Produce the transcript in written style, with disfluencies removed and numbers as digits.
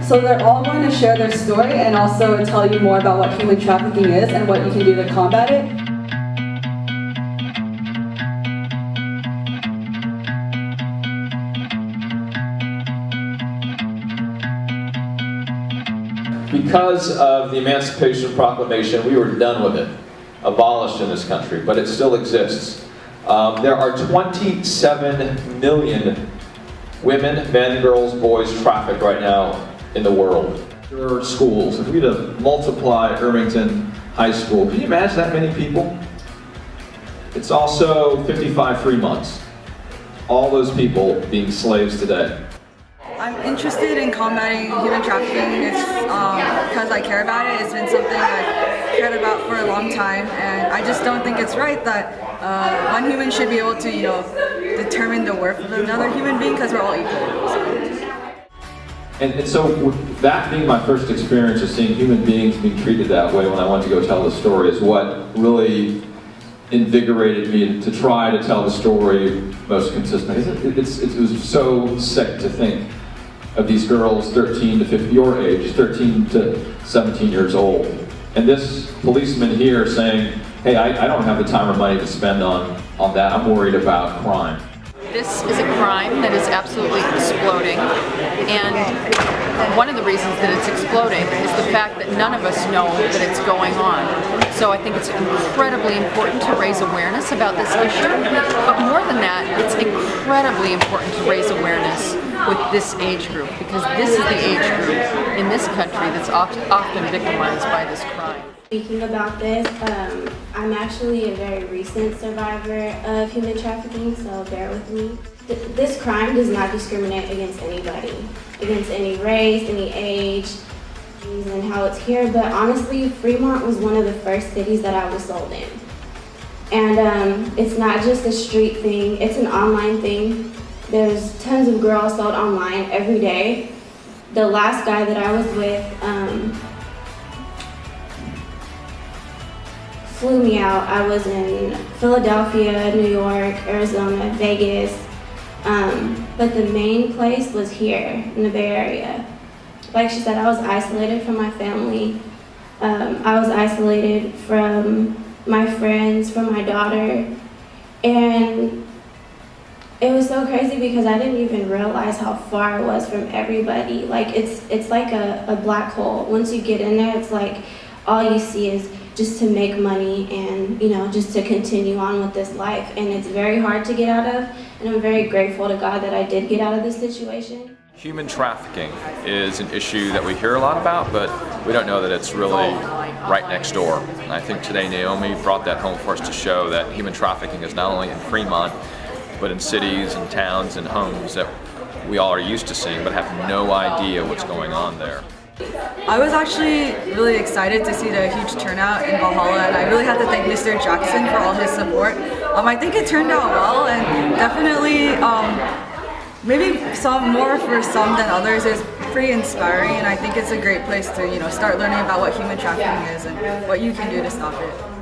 So they're all going to share their story and also tell you more about what human trafficking is and what you can do to combat it. Because of the Emancipation Proclamation, we were done with it, abolished in this country, but it still exists. There are 27 million women, men, girls, boys trafficked right now in the world. There are schools. If we were to multiply Irvington High School, can you imagine that many people? It's also 55 free months. All those people being slaves today. I'm interested in combating human trafficking. It's because I care about it. It's been something I've cared about for a long time, and I just don't think it's right that one human should be able to, determine the worth of another human being because we're all equal. And so with that being my first experience of seeing human beings being treated that way when I went to go tell the story is what really invigorated me to try to tell the story most consistently. It was so sick to think of these girls 13 to 50, your age, 13 to 17 years old. And this policeman here saying, hey, I don't have the time or money to spend on that. I'm worried about crime. This is a crime that is absolutely exploding, and one of the reasons that it's exploding is the fact that none of us know that it's going on. So I think it's incredibly important to raise awareness about this issue, but more than that, it's incredibly important to raise awareness with this age group, because this is the age group in this country that's often victimized by this crime. Speaking about this, I'm actually a very recent survivor of human trafficking, so bear with me. This crime does not discriminate against anybody, against any race, any age, and how it's here, but honestly, Fremont was one of the first cities that I was sold in. And it's not just a street thing, it's an online thing. There's tons of girls sold online every day. The last guy that I was with, flew me out. I was in Philadelphia, New York, Arizona, Vegas, but the main place was here in the Bay Area. Like she said, I was isolated from my family. I was isolated from my friends, from my daughter, and it was so crazy because I didn't even realize how far I was from everybody. Like it's like a black hole. Once you get in there, it's like all you see is just to make money and, just to continue on with this life. And it's very hard to get out of, and I'm very grateful to God that I did get out of this situation. Human trafficking is an issue that we hear a lot about, but we don't know that it's really right next door. And I think today Naomi brought that home for us to show that human trafficking is not only in Fremont, but in cities and towns and homes that we all are used to seeing, but have no idea what's going on there. I was actually really excited to see the huge turnout in Valhalla, and I really have to thank Mr. Jackson for all his support. I think it turned out well, and definitely maybe some more for some than others is pretty inspiring, and I think it's a great place to start learning about what human trafficking is and what you can do to stop it.